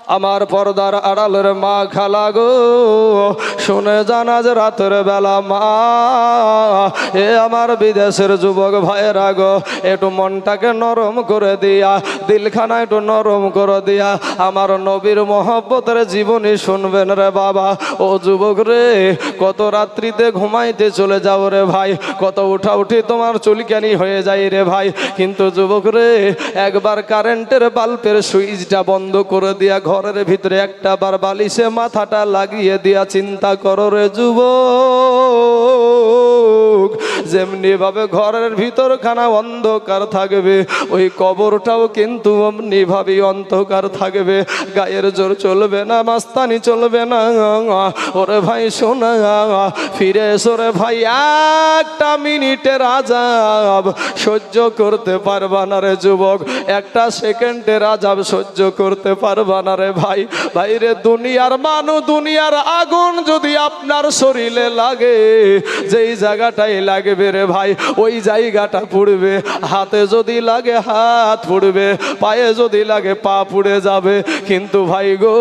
আমার পর্দার আড়ালের মা খালা গো, শুনে জানা যে রাতের বেলা মা এ আমার বিদেশের যুবক ভাইয়েরা গো, একটু মনটাকে নরম করে দিয়া, দিলখানা একটু নরম করে দিয়া আমার নবীর মহব্বতের জীবনী শুনবেন রে বাবা। ও যুবক রে, কত রাত্রিতে ঘুমাইতে চলে যাও রে ভাই, কত উঠা উঠি তোমার চুলকানি হয়ে যায় রে ভাই, কিন্তু যুবক রে একবার কারেন্টের বাল্বের সুইচটা বন্ধ করে দিয়া ঘরের ভিতরে একটা বার বালিশে মাথাটা লাগিয়ে দিয়া চিন্তা করো রে যুবক, যেমনি ভাবে ঘরের ভিতর খানা অন্ধকার থাকবে ওই কবরটাও কিন্তু অমনি ভাবে অন্ধকার থাকবে। গায়ের জোর চলবে না, মাস্তানি চলবে না। ওরে ভাই শোনা, ফিরে এসো রে ভাই, একটা মিনিটের আযাব সহ্য করতে পারবা না রে যুবক, একটা সেকেন্ডের আযাব সহ্য করতে পারবা না রে ভাই। ভাইরে দুনিয়ার মানুষ, দুনিয়ার আগুন যদি আপনার শরীরে লাগে, যেই জায়গাটাই লাগবে রে ভাই ওই জায়গাটা পুড়বে, হাতে যদি লাগে হাত পুড়বে, পায়ে যদি লাগে পা পুড়ে যাবে। কিন্তু ভাই গো,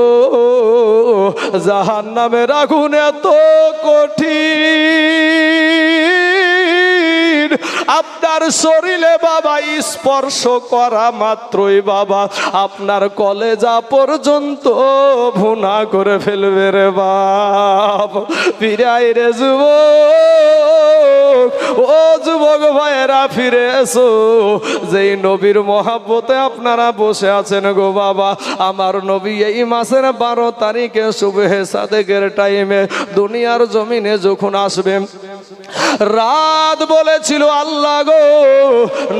জাহান্নামের আগুন এত কঠিন, আপনার শরীরে বাবা স্পর্শ করা মাত্রই বাবা আপনার কলেজা পর্যন্ত ভুনা করে ফেলবে রে বাপ। ফিরাই রে যুবক, ও যুবক ভাইয়েরা ফিরে এসো, যেই নবীর মহাব্বতে আপনারা বসে আছেন গো বাবা। আমার নবী এই মাসের 12 তারিখে সুবহে সাদেকের টাইমে দুনিয়ার জমিনে যখন আসবেন, রাত বলেছিল আল্লাহ গো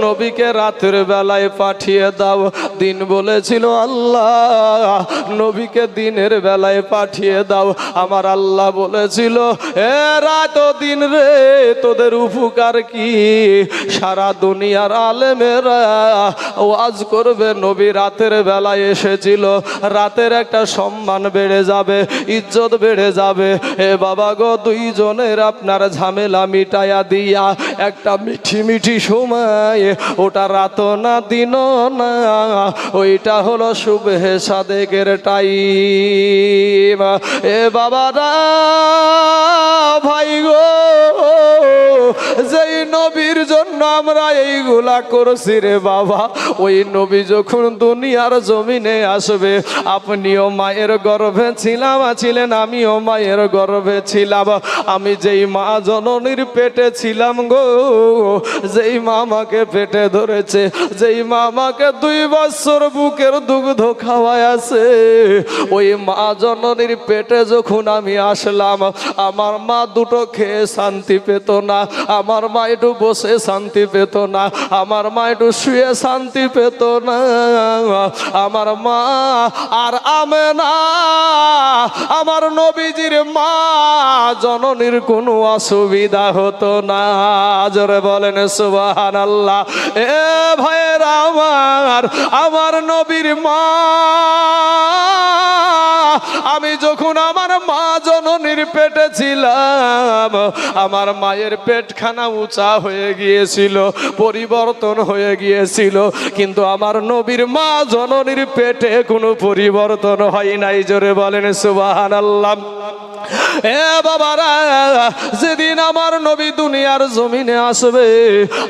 নবীকে রাতের বেলায় পাঠিয়ে দাও, দিন বলেছিল আল্লাহ নবীকে দিনের বেলায় পাঠিয়ে দাও। আমার আল্লাহ বলেছিল এ রাত ও দিন রে, তোদের উপকার কি? সারা দুনিয়ার আলেমেরা ওয়াজ করবে নবী রাতের বেলায় এসেছিল, রাতের একটা সম্মান বেড়ে যাবে, ইজ্জত বেড়ে যাবে। এ বাবা গো, দুইজনের আপনার ঝামেলা মিটায়া দিয়া একটা মিঠি মিঠি সময়, ওটা রাত না দিন না, ওইটা হলো সুবহে সাদেকের টাইম। এ বাবারা ভাই গো, যেই নবীর জন্য আমরা এইগুলা করছি রে বাবা, ওই নবী যখন দুনিয়ার জমিনে আসবে, আপনিও মায়ের গর্ভে ছিলেন, আমিও মায়ের গর্ভে ছিলাম। আমি যেই মা জননীর পেটে ছিলাম গো, যেই মা আমাকে পেটে ধরেছে, যেই মা আমাকে 2 বছর বুকের দুগ্ধ খাওয়ায় আছে, ওই মা জননীর পেটে যখন আমি আসলাম, আমার মা দুটো খেয়ে শান্তি পেত না, আমার মা একটু বসে শান্তি পেত না, আমার মা একটু শুয়ে শান্তি পেত না। আমার মা আর আমেনা, আমার নবীজির মা জননীর কোনো অসুবিধা হতো না। জোরে বলেন সুবহানাল্লাহ। এ ভাইয়েরা আমার নবীর মা, আমি যখন আমার মা জননীর পেটে ছিলাম, আমার মায়ের পেটখানা উঁচা হয়ে গিয়েছিল, পরিবর্তন হয়ে গিয়েছিল, কিন্তু আমার নবীর মা জননীর পেটে কোনো পরিবর্তন হয় নাই। জোরে বলেন সুবহানাল্লাহ। এ বাবারা, যেদিন আমার নবী দুনিয়ার জমিনে আসবে,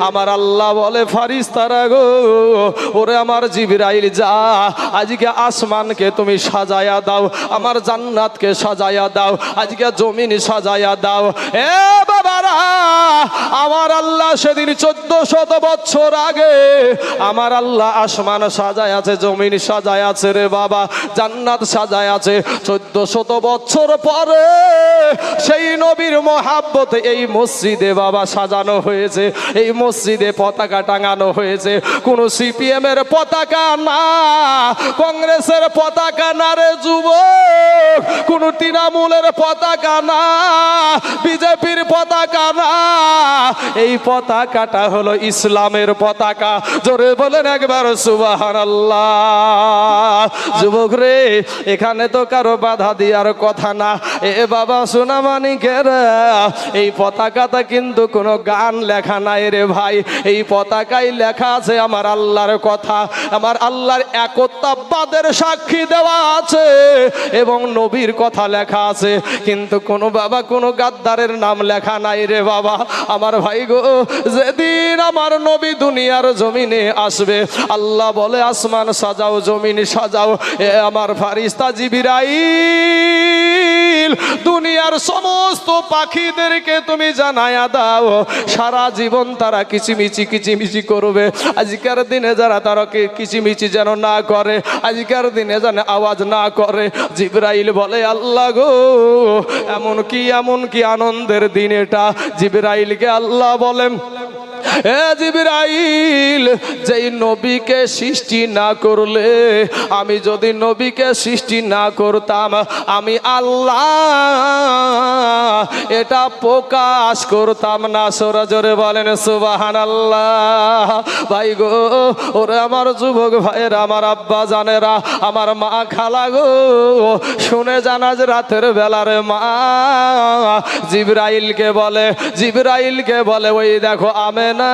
আমার আল্লাহ বলে ফারিস্তারা গো, ওরে আমার জিবরাইল যা, আজকে আসমানকে তুমি সাজায়া দাও, আমার জান্নাতকে সাজায়া দাও, আজকে জমিন সাজায়া দাও। এ বাবারা, আমার আল্লাহ সেদিন 1400 বছর আগে আমার আল্লাহ আসমান সাজায় আছে, জমিন সাজায় আছে রে বাবা, জান্নাত সাজায় আছে। 1400 বছর পরে সেই নবীর মহাব্বতে এই মসজিদে বাবা সাজানো হয়েছে, এই মসজিদে পতাকা টাঙানো হয়েছে। কোন সিপিএম এর পতাকা না, কংগ্রেসের পতাকা না রে যুবক, কোন তৃণমূলের পতাকা না, বিজেপির পতাকা না, এই পতাকাটা হলো ইসলামের পতাকা। জোরে বলেন একবার সুবহানাল্লাহ। যুবক রে, এখানে তো কারো বাধা দেওয়ার কথা না। এ বাবা সোনামানিকের, এই পতাকাটা কিন্তু কোনো গান লেখা নাই রে ভাই। এই পতাকায় লেখা আছে আমার আল্লাহর কথা, আমার আল্লাহর একত্ববাদের সাক্ষী দেওয়া আছে এবং নবীর কথা লেখা আছে। কিন্তু কোনো বাবা কোনো গাদ্দারের নাম লেখা নাই রে বাবা। আমার ভাই গো, যেদিন আমার নবী দুনিয়ার জমিনে আসবে, আল্লাহ বলে আসমান সাজাও, জমিন সাজাও। এ আমার ফারিস্তা জিবরাইল, দুনিয়ার সমস্ত পাখিদেরকে তুমি জানায়া দাও, সারা জীবন তারা কিচিমিচি কিচিমিচি করবে। আজকের দিনে যারা তারা কিচিমিচি যেন না করে, আজকের দিনে যেন আওয়াজ না করে। জিবরাইল বলে আল্লাহ গো, এমন কি আনন্দের দিন এটা। জিবরাইলকে আল্লাহ বলেন, এ জিবরাইল, যেই নবীকে সৃষ্টি না করলে, আমি যদি নবীকে সৃষ্টি না করতাম, আমি আল্লাহ এটা প্রকাশ করতাম না। সোরা জোরে বলেন সুবহানাল্লাহ। ভাই গো, ওরে আমার যুবক ভাইয়েরা, আমার আব্বা জানেরা, আমার মা খালা গো, শুনে জানাজ রাতের বেলার মা জিবরাইলকে বলে ওই দেখো আমেনা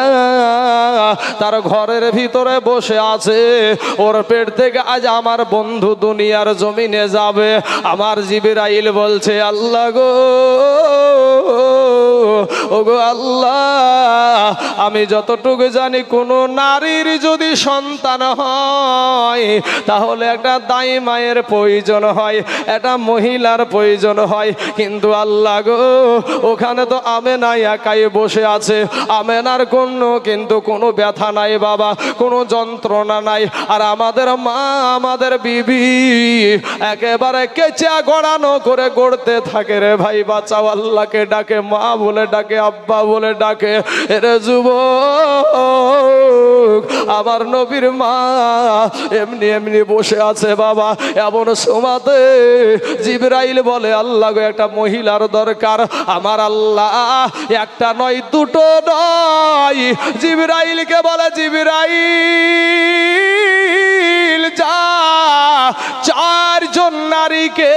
তার ঘরের ভিতরে বসে আছে, ওর পেট থেকে আজ আমার বন্ধু দুনিয়ার জমিনে যাবে। আমার জিবরাইল বলছে আল্লাহ গো, ওগো আল্লাহ, আমি যতটুকু জানি কোন নারীর যদি সন্তান হয় তাহলে একটা দাই মায়ের প্রয়োজন হয়, একটা মহিলার প্রয়োজন হয়। কিন্তু আল্লাহ গো, ওখানে তো আমেনা একাই বসে আছে। আমেনার কিন্তু কোনো ব্যথা নাই বাবা, কোনো যন্ত্রণা নাই। আর আমাদের মা, আমাদের বিবি একেবারে কেচা গড়ানো করে গড়তে থাকে রে ভাই। বাঁচাও, আল্লাহকে ডাকে, মা বলে ডাকে, আব্বা বলে ডাকে। এরে যুবক, আমার নবীর মা এমনি এমনি বসে আছে বাবা। এমন সময়তে জিবরাইল বলে আল্লাহ গো, একটা মহিলার দরকার। আমার আল্লাহ একটা নয়, দুটো নয়, জিবরাইলকে বলে জিবরাইল যা, চারজন নারীকে,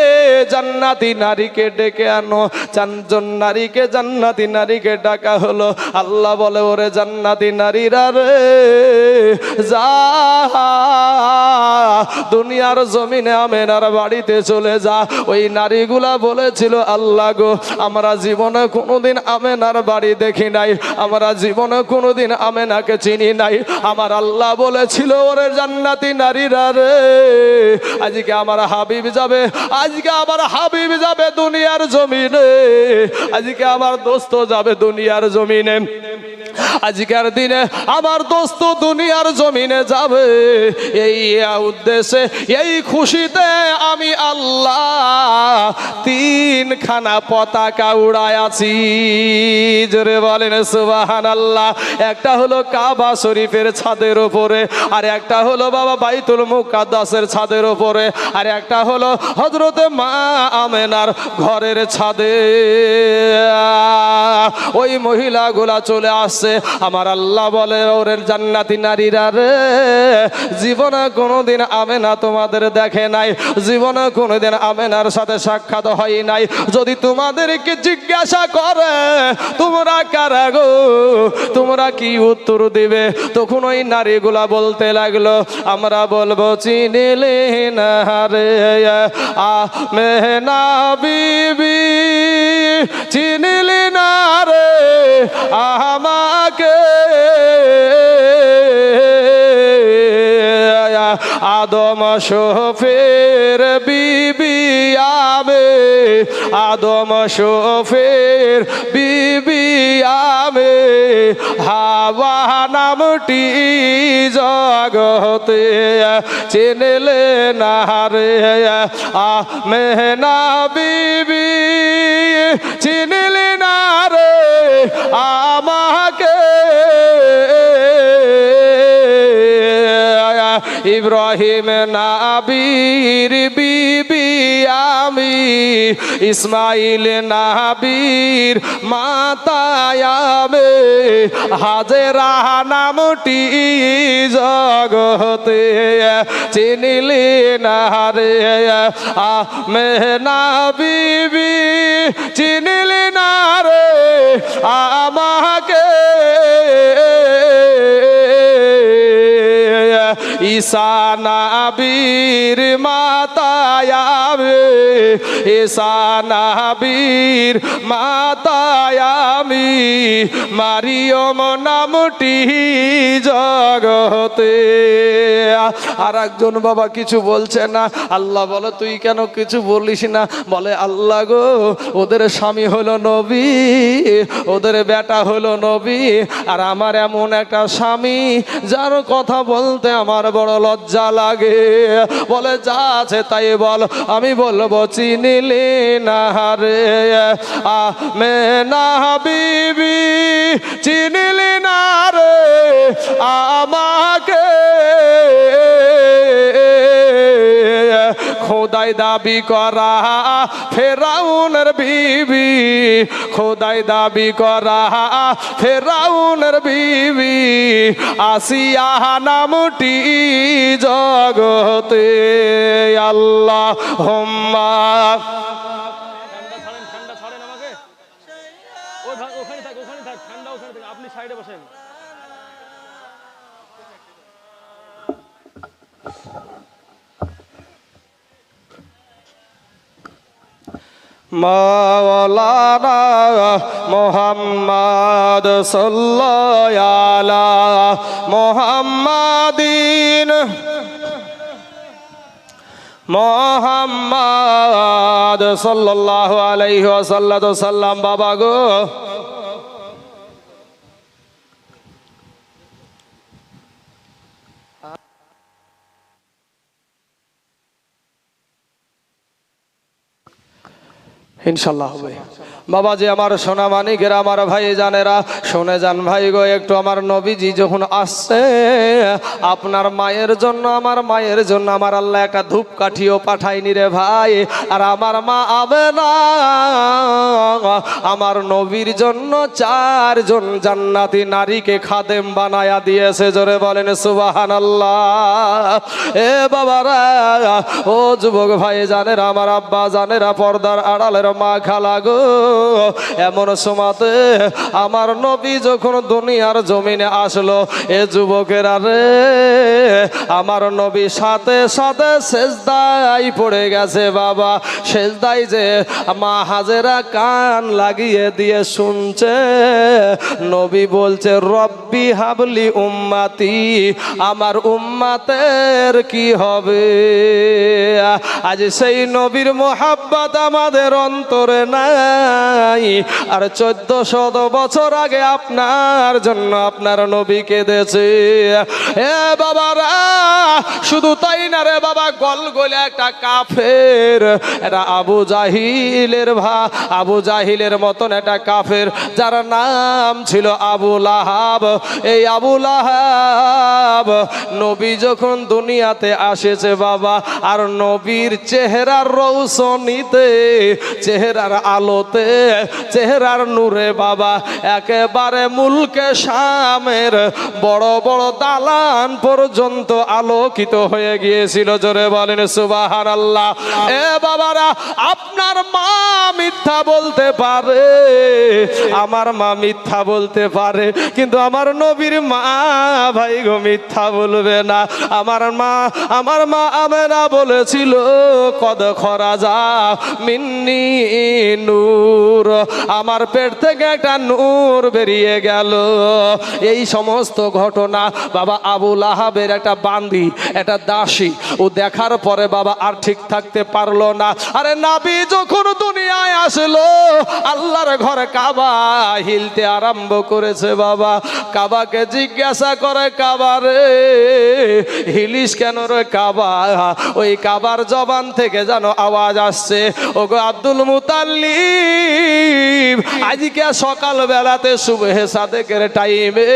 জান্নাতি নারীকে ডেকে আনো। চারজন নারীকে, জান্নাতি নারীকে ডাকা হলো। আল্লাহ বলে ওরে জান্নাতি নারীরা রে, যা দুনিয়ার জমিনে আমেনার বাড়িতে চলে যা। ওই নারীগুলা বলেছিল আল্লাহ গো, আমরা জীবনে কোনোদিন আমেনার বাড়ি দেখি নাই, আমরা জীবনে কোনোদিন আমেনাকে চিনি নাই। আমার আল্লাহ বলেছিল ওরে জান্নাতি নারীরা রে, আজকে আমার হাবিব যাবে, আজকে আমার হাবিব যাবে দুনিয়ার জমিনে, আজকে আমার দোস্ত যাবে দুনিয়ার জমিনে, আজকের দিনে আমার দোস্ত দুনিয়ার জমিনে যাবে। এই উদ্দেশ্যে, এই খুশিতে আমি আল্লাহ তিনখানা পতাকা উড়ায় আছি। জোরে বলেন সুবহানাল্লাহ। একটা হলো কাবা শরীফের ছাদের উপরে, আর একটা হলো বাবা বাইতুল মুকাদ্দাসের ছাদের উপরে, আর একটা হলো হযরতে মা আমেনার ঘরের ছাদে। ওই মহিলাগুলা চলে আসছে। আমার আল্লাহ বলে ওরে জান্নাতি নারীরা রে, জীবনে কোনোদিন আমেনা তোমাদের দেখে নাই, জীবনে কোনোদিন আমেনার সাথে সাক্ষাৎ হয় নাই। যদি তোমাদেরকে জিজ্ঞাসা করে তোমরা কারা গো, তোমরা কি উত্তর দিবে? তখন ওই নারীগুলা বলতে লাগলো, আমরা বলবো চিনিলে না রে আমেনা বিবি, চিনিলি না রে আমাকে, আদম শফের বিবি আমি, আদম শফের বিবি আমি, হাওয়া নামটি জগতে চিনলে না রে আমেনা বিবি, চিনলে না রে আমাকে। ইব্রাহিম নাবির বিবি আমি, ইসমাইল নাবির মাতা আমি, হাজেরা নামটি জগতে চিনিলি না রে, আমেনা বিবি চিনিলি না রে আমাকে, ঈসা নবীর মাতা আমি, ঈসা নবীর মাতা আমি, মারিয়ম নামটি জগতে। আর একজন বাবা কিছু বলছে না, আল্লাহ বলে তুই কেন কিছু বলিস না? বলে আল্লাহ গো, ওদের স্বামী হলো নবী, ওদের বেটা হলো নবী, আর আমার এমন একটা স্বামী যার কথা বলতে আমার বড় লজ্জা লাগে। বলে যা আছে তাই বল। আমি বলবো চিনিলি না রে আমেনা বিবি, চিনিলি না রে আমাকে, খোদাই দাবি করা ফেরাউনের বিবি, খোদাই দাবি করা ফেরাউনের বিবি, আসিয়া নামটি জগতে। আল্লাহুম্মা ঠান্ডা ছাড়েন আমাকে, ওখানে থাক ঠান্ডা, ওখানে থাক, আপনি সাইডে বসেন। মাওলানা মুহাম্মদ সাল্লাল্লাহু আলা মুহাম্মাদিন, মুহাম্মদ সাল্লাল্লাহু আলাইহি ওয়াসাল্লাম। বাবা গো, ইনশাল্লাহ হবে। বাবা যে আমার সোনা মানিকেরা, আমার ভাই জানেরা, শুনে যান ভাই গো, একটু আমার নবীজি যখন আসছে আপনার মায়ের জন্য, আমার মায়ের জন্য আমার আল্লাহ একটা ধূপকাঠিও পাঠায়নি রে ভাই। আর আমার মা আমেনা আমার নবীর জন্য 4 জন জান্নাতি নারীকে খাদেম বানায়া দিয়েছে। জোরে বলেন সুবহানাল্লাহ। এ বাবারা, ও যুবক ভাই জানেরা, আমার আব্বা জানেরা, পর্দার আড়ালের মা খালা গো, এমন সময়তে আমার নবী যখন দুনিয়ার জমিনে আসলো, এ যুবকেরা রে, আমার নবী সাথে সাথে সেজদায় পড়ে গেছে। বাবা সেজদায় যে মা হাজেরা কান লাগিয়ে দিয়ে শুনছে, নবী বলছে রব্বি হাবলি উম্মাতি, আমার উম্মাতের কি হবে? আজ সেই নবীর মোহাব্বত আমাদের অন্তরে নাই। আর 1400 বছর আগে আপনার জন্য আপনার নবী কেঁদেছে। এ বাবারা, শুধু তাই না রে বাবা, গলগলে একটা কাফের, এটা আবু জাহিলের আবু জাহিলের মতন একটা কাফের, যার নাম ছিল আবু লাহাব। এই আবু লাহাব নবী যখন দুনিয়াতে আসেছে বাবা, আর নবীর চেহারার রৌশনীতে, চেহারার আলোতে, চেহারার নূরে বাবা, একেবারে মুলকে শামের বড় বড় দালান পর্যন্ত আলোকিত হয়ে গিয়েছিল। জোরে বলেন সুবহানাল্লাহ। এ বাবারা, আপনার মা মিথ্যা বলতে পারে, আমার মা মিথ্যা বলতে পারে, কিন্তু আমার নবীর মা ভাই গো মিথ্যা বলবে না। আমার মা আমেনা বলেছিল কদ খরাজা মিন্নি নূর, আমার পেট থেকে একটা নূর বেরিয়ে গেল। এই সমস্ত ঘটনা বাবা আবু লাহাবের একটা বান্দি, একটা দাসী, ও দেখার পরে বাবা আর ঠিক থাকতে পারলো না। আরে নবী যখন দুনিয়ায় আসলো আল্লাহর ঘর কাবা হিলতে আরম্ভ করেছে বাবা। কাবাকে জিজ্ঞাসা করে, কাবা রে হিলিস কেন রে কাবা? ওই কাবার জবান থেকে যেন আওয়াজ আসছে, ওগো আব্দুল মুতাল্লিব, আজকে সকাল বেলাতে সুবহে সাদেকের টাইমে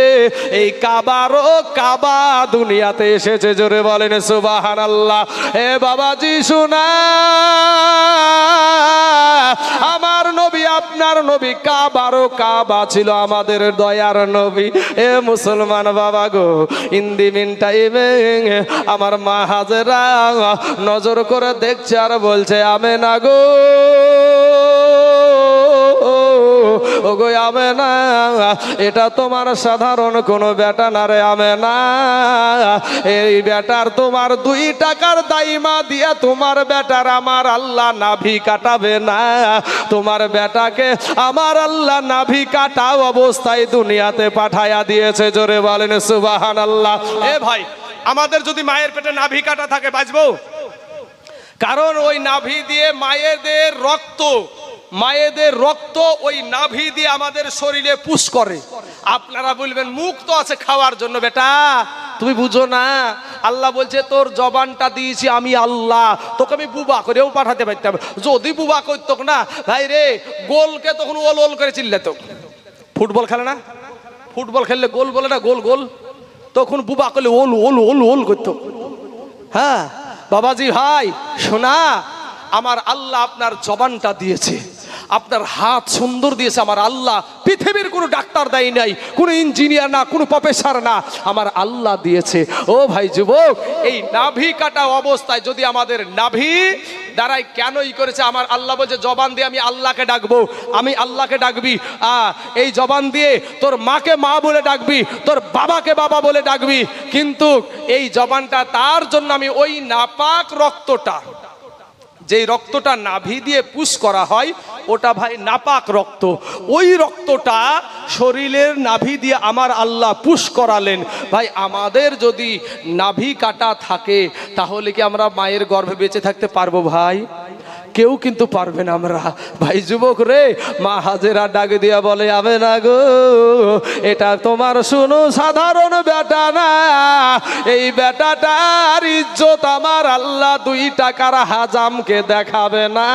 এই কাবারও কাবা দুনিয়াতে এসেছে। জোরে বলেন সুবহানাল্লাহ। এ বাবাজি শোনা, আমার নবী আপনার নবী কাবারও কাবা ছিল, আমাদের দয়ার নবী। এ মুসলমান বাবা গো, ইন দি মিন টাইমে আমার মা হাজেরা নজর করে দেখছে আর বলছে, আমেনা গো, ওগো আমেনা, এটা তোমার সাধারণ কোনো বেটা না রে আমেনা। এই বেটার তোমার 2 টাকার দাইমা দিয়ে তোমার বেটার আমার আল্লাহ নাভি কাটাবে না। তোমার বেটাকে আমার আল্লাহ নাভি কাটা অবস্থায় দুনিয়াতে পাঠায়া দিয়েছে। জোরে বলেন সুবহানাল্লাহ। এ ভাই, আমাদের যদি মায়ের পেটে নাভি কাটা থাকে বাঁচবো? কারণ ওই নাভি দিয়ে মায়েদের রক্ত ওই নাভি দিয়ে আমাদের শরীরে পুশ করে। আপনারা বলবেন মুখ তো আছে খাওয়ার জন্য, বেটা তুমি বুঝো না, আল্লাহ বলছে তোর জবানটা দিয়েছি আমি আল্লাহ, তোকে আমি বুবা করেও পাঠাতে পারতাম। যদি বুবা করতো না ভাই রে, গোলকে তখন ওল ওল করে চিল্লাতো। ফুটবল খেলে না, ফুটবল খেললে গোল বলে না, গোল গোল, তখন বুবা করলে ওল ওল ওল ওল করতো। হ্যাঁ বাবাজি ভাই শোনা, আমার আল্লাহ আপনার জবানটা দিয়েছে, আপনার হাত সুন্দর দিয়েছে আমার আল্লাহ। পৃথিবীর কোনো ডাক্তার দেয় নাই, কোনো ইঞ্জিনিয়ার না, কোনো প্রফেসর না, আমার আল্লাহ দিয়েছে। ও ভাই যুবক, এই নাভি কাটা অবস্থায় যদি আমাদের নাভি দ্বারাই কেনই করেছে, আমার আল্লাহ বলছে জবান দিয়ে আমি আল্লাহকে ডাকবো, আমি আল্লাহকে ডাকবি। এই জবান দিয়ে তোর মাকে মা বলে ডাকবি, তোর বাবাকে বাবা বলে ডাকবি, কিন্তু এই জবানটা তার জন্য আমি ওই নাপাক রক্তটা, যেই রক্তটা নাভি দিয়ে পুশ করা হয় ওটা ভাই নাপাক রক্ত, ওই রক্তটা শরীরের নাভি দিয়ে আমার আল্লাহ পুশ করালেন। ভাই আমাদের যদি নাভি কাটা থাকে তাহলে কি আমরা মায়ের গর্ভে বেঁচে থাকতে পারবো? ভাই কেউ কিন্তু পারবে না আমরা। ভাই যুবক রে, মা হাজেরা ডাক দিয়া বলে, আমেনা গো, এটা তোমার শুনো সাধারণ বেটা না, এই বেটাটার ইজ্জত আমার আল্লাহ 2 টাকার হাজামকে দেখাবে না।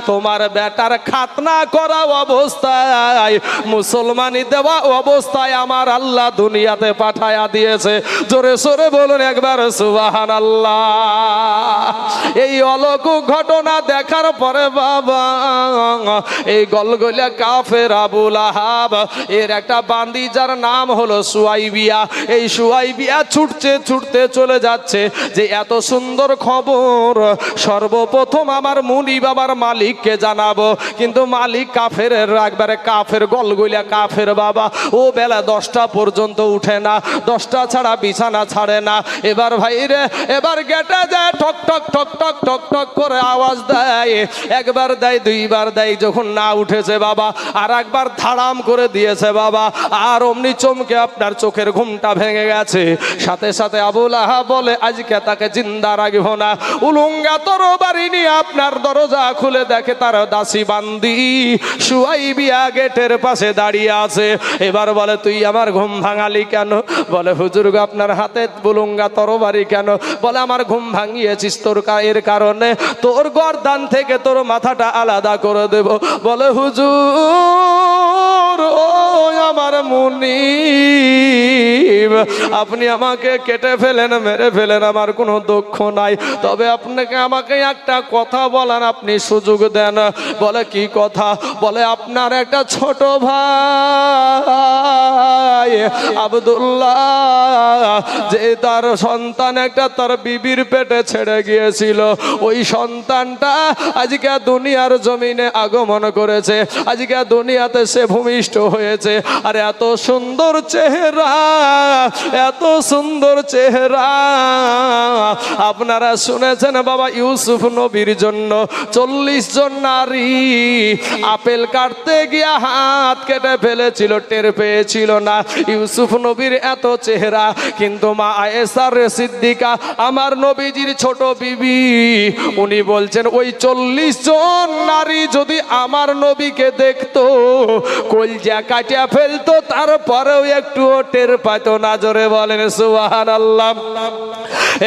তোমার বেটার খাতনা করা অবস্থায়, মুসলমানি দেওয়া অবস্থায় আমার আল্লাহ দুনিয়াতে পাঠায়া দিয়েছে। জোরে সোরে বলুন একবার সুবহানাল্লাহ। এই অলৌকিক ঘটনা দেখার পরে বাবা, এই গলগলিয়া কাফের আবু লাহাব এর একটা বান্দি যার নাম হলো সুয়াইবিয়া, এই সুয়াইবিয়া ছুটতে ছুটতে চলে যাচ্ছে যে এত সুন্দর খবর সর্বপ্রথম আমার মুনি বাবার মালিককে জানাবো। কিন্তু মালিক কাফের, একবারে কাফের, গলগলিয়া কাফের বাবা, ও বেলা 10টা পর্যন্ত উঠে না, 10টা ছাড়া বিছানা ছাড়ে না। এবার ভাই রে, এবার গেটে যায়, ঠক ঠক ঠক ঠক ঠক ঠক করে আওয়াজ দেয়, একবার দেয়, 2বার দেয়, যখন না উঠেছে বাবা আর একবার ধাড়াম করে দিয়েছে বাবা, আর অমনি চমকে আপনার চোখের ঘুমটা ভেঙে গেছে। সাথে সাথে আবু লাহাব বলে, আজকে তাকে জিন্দা রাখবো না। উলুঙ্গা তরবারি নিয়ে আপনার দরজা খুলে দেখে তার দাসী বান্দি সুয়াইবিয়া গেটের পাশে দাঁড়িয়ে আছে। এবার বলে, তুই আমার ঘুম ভাঙালি কেন? বলে, হুজুর গো, আপনার হাতে বুলুঙ্গা তরবারি কেন? বলে, আমার ঘুম ভাঙিয়েছিস তোর এর কারণে, তোর গর্দান থেকে তোর মাথাটা আলাদা করে দেব। বলে, হুজুর ও আমার মুনিব, আপনি আমাকে কেটে ফেলেন, মেরে ফেলেন, আমার কোনো দুঃখ নাই, তবে আপনাকে আমাকে একটা কথা বলার আপনি সুযোগ দেন। বলে, কি কথা? বলে, আপনার একটা ছোট ভাই আব্দুল্লাহ, যে তার সন্তান একটা তার বিবির পেটে ছেড়ে গিয়েছিল, ওই সন্তানটা আজকে দুনিয়ার জমিনে আগমন করেছে, আজকে দুনিয়াতে সে ভূমি ভূমিষ্ঠ হয়েছে। আর এত সুন্দর চেহারা, এত সুন্দর চেহারা। আপনারা শুনেছেন বাবা ইউসুফ নবীর জন্য 40 জন নারী আপেল কাটতে গিয়ে হাত কেটে ফেলেছিল, টের পেয়েছিল না। ইউসুফ নবীর এত চেহারা, কিন্তু মা আয়েশা সিদ্দিকা আমার নবীজির ছোট বিবি, উনি বলছেন ওই 40 জন নারী যদি আমার নবীকে দেখতো কলজা কাটিয়া ফেলতো, তারপরেও একটু টের পাইতো না। জোরে বলেন সুবহানাল্লাহ।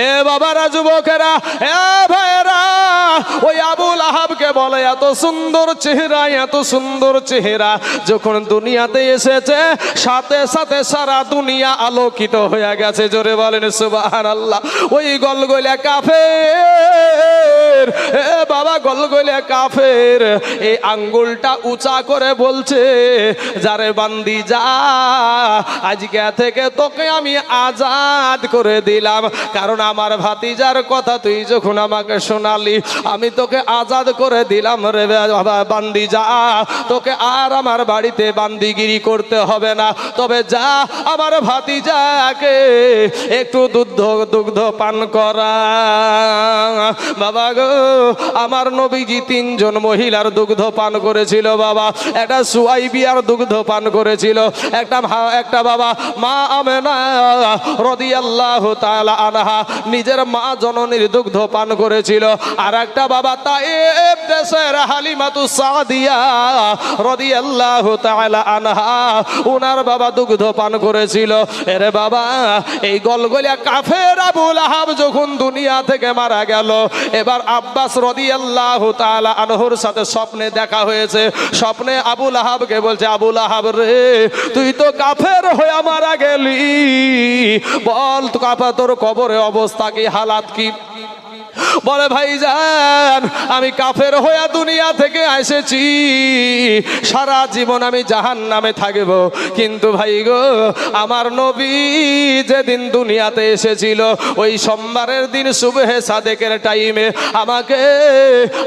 এ বাবারা, যুবকেরা, এ ভাইরা, ওই আবুল আহাবকে বলে এত সুন্দর চেহারা, এত সুন্দর চেহারা। যখন দুনিয়াতে এসেছে সাথে সাথে সারা দুনিয়া আলোকিত হয়ে গেছে। জোরে বলেন সুবহানাল্লাহ। ওই গলগলিয়া কাফের, এ বাবা গলগলিয়া কাফের এই আঙ্গুলটা উঁচা করে বলছে, যারে বান্দি যা, আজকে থেকে তোকে আমি আজাদ করে দিলাম, কারণ আমার ভাতিজার কথা তুই যখন আমাকে শোনালি, আমি তোকে আজাদ করে দিলাম রে বান্দি যা, তোকে আর আমার বাড়িতে বান্দিগিরি করতে হবে না। তবে যা আমার ভাতিজাকে একটু দুগ্ধ পান করা। বাবা গো, আমার নবীজি 3 জন মহিলার দুগ্ধ পান করেছিল বাবা। একটা সুয়াইবিয়ার দুগ্ধ পান করেছিল, একটা বাবা মা আমেনা রাদিয়াল্লাহু তাআলা আনহা নিজের মা জননীর দুগ্ধ পান করেছিল। আর একটা বাবা তায়েব দেশের হালিমাতুস সাদিয়া রাদিয়াল্লাহু তাআলা আনহা, ওনার বাবা দুগ্ধ পান করেছিল। এরে বাবা, এই গলগলিয়া কাফের আবুল আহাব যখন দুনিয়া থেকে মারা গেল, এবার আব্বাস রাদিয়াল্লাহু তাআলা আনহুর সাথে স্বপ্নে দেখা হয়েছে। স্বপ্নে আবুল আহাবকে বলছে, আবুল আহাব রে, তুই তো কাফের হয়ে মারা গেলি, বল তো কাফা তোর কবরে অবস্থা কি, হালাত কি? বলে ভাইজান, আমি কাফের হয়ে দুনিয়া থেকে এসেছি, সারা জীবন আমি জাহান্নামে থাকব। কিন্তু ভাই গো, আমার নবী যেদিন দুনিয়াতে এসেছিল ওই সোমবারের দিন সুবহে সাদেকের টাইমে আমাকে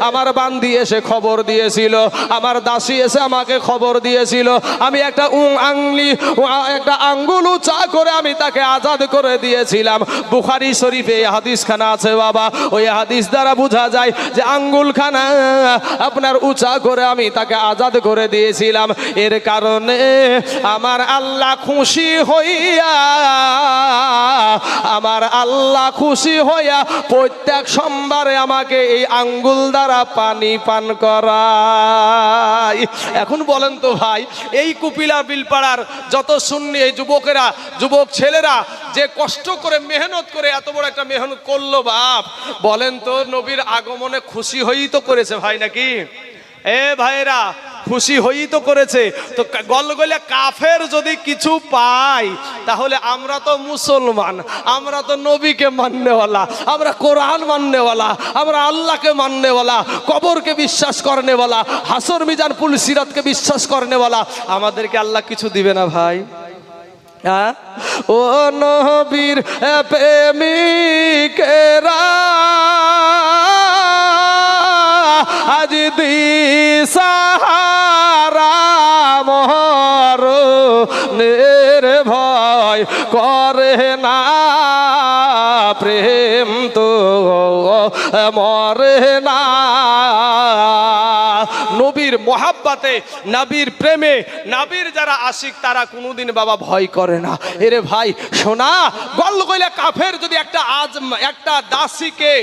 আমার বান্দি এসে খবর দিয়েছিল, আমার দাসী এসে আমাকে খবর দিয়েছিল। আমি একটা আঙ্গুল উঁচা করে আমি তাকে আজাদ করে দিয়েছিলাম। বুখারী শরীফে এই হাদিসখানা আছে বাবা। ওই হাদিস দ্বারা বোঝা যায় যে আঙ্গুলখানা আপনার উঁচা করে আমি তাকে আজাদ করে দিয়েছিলাম। এর কারণে আমার আল্লাহ খুশি হইয়া, আমার আল্লাহ খুশি হইয়া প্রত্যেক সোমবারে আমাকে এই আঙ্গুল দ্বারা পানি পান করায়। এখন বলেন তো ভাই, এই কুপিলা বিলপাড়ার যত সুন্নি এই যুবকেরা, যুবক ছেলেরা যে কষ্ট করে মেহনত করে এত বড় একটা মেহনত করলো বাপ, বলেন তো নবীর আগমনে খুশি হয়েই তো করেছে ভাই, নাকি? এ ভাইরা, খুশি হয়েই তো করেছে। তো গলগলিয়া কাফের যদি কিছু পাই, তাহলে আমরা তো মুসলমান, আমরা তো নবীকে মাননেওয়ালা, আমরা কোরআন মাননেওয়ালা, আমরা আল্লাহকে মাননেওয়ালা, কবরকে বিশ্বাস করনেওয়ালা, হাসর মিজান পুল সিরাতকে বিশ্বাস করনেওয়ালা, আমাদেরকে আল্লাহ কিছু দিবে না ভাই? ও নবীর প্রেমিকেরা আজ দিশাহারা মরণের ভয় করে না, প্রেম তো মরে না। নবীর মোহাব্বতে, নবীর প্রেমে, নবীর যারা আশিক তারা কোনোদিন বাবা ভয় করে না। এরে ভাই শোনা, গলগলিয়া কাফের যদি একটা দাসীকে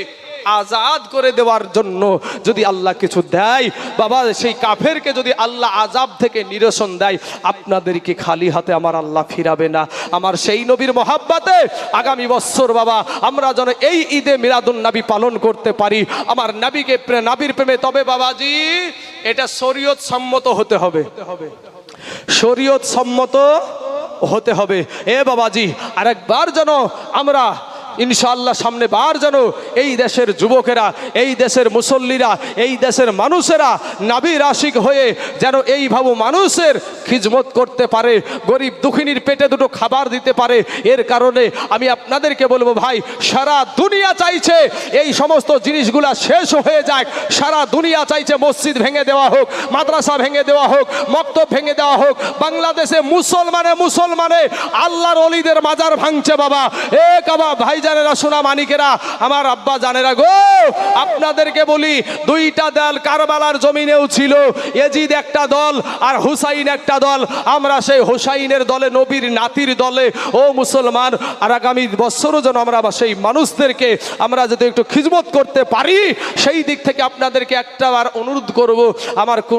আজাদ করে দেওয়ার জন্য যদি আল্লাহ কিছু দেয় বাবা, সেই কাফেরকে যদি আল্লাহ আজাব থেকে নিরসন দেয়, আপনাদেরকে খালি হাতে আমার আল্লাহ ফিরাবে না। আমার সেই নবীর মোহাব্বতে আগামী বছর বাবা আমরা যেন এই ঈদে মিলাদুন নবী পালন করতে পারি, আমার নবীকে নবীর প্রেমে। তবে বাবাজি, এটা শরীয়ত সম্মত হতে হবে, শরীয়ত সম্মত হতে হবে। এ বাবাজি, আরেকবার যেন আমরা ইনশাআল্লাহ সামনে বার যেন এই দেশের যুবকেরা, এই দেশের মুসল্লিরা, এই দেশের মানুষেরা নবীর আশিক হয়ে যেন এইভাবে মানুষের খিদমত করতে পারে, গরিব দুঃখিনীর পেটে দুটো খাবার দিতে পারে। এর কারণে আমি আপনাদেরকে বলবো ভাই, সারা দুনিয়া চাইছে এই সমস্ত জিনিসগুলা শেষ হয়ে যাক। সারা দুনিয়া চাইছে মসজিদ ভেঙে দেওয়া হোক, মাদ্রাসা ভেঙে দেওয়া হোক, মক্তব ভেঙে দেওয়া হোক। বাংলাদেশে মুসলমানে আল্লাহর ওলিদের মাজার ভাঙছে বাবা। এ কাবা ভাইজানেরা, সোনা মানিকেরা, আমার আব্বা জানেরা গো, আপনাদেরকে বলি দুইটা দল কারবালার জমিনেও ছিল, ইয়াজিদ একটা দল আর হুসাইন একটা দল। আমরা সেই হুসাইনের দলে, নবীর নাতির দলে। ও মুসলমান, আর আগামী বছরও যেন আমরা সেই মানুষদেরকে আমরা যদি একটু খিদমত করতে পারি, সেই দিক থেকে আপনাদেরকে একটা বার অনুরোধ করব, আমার কোন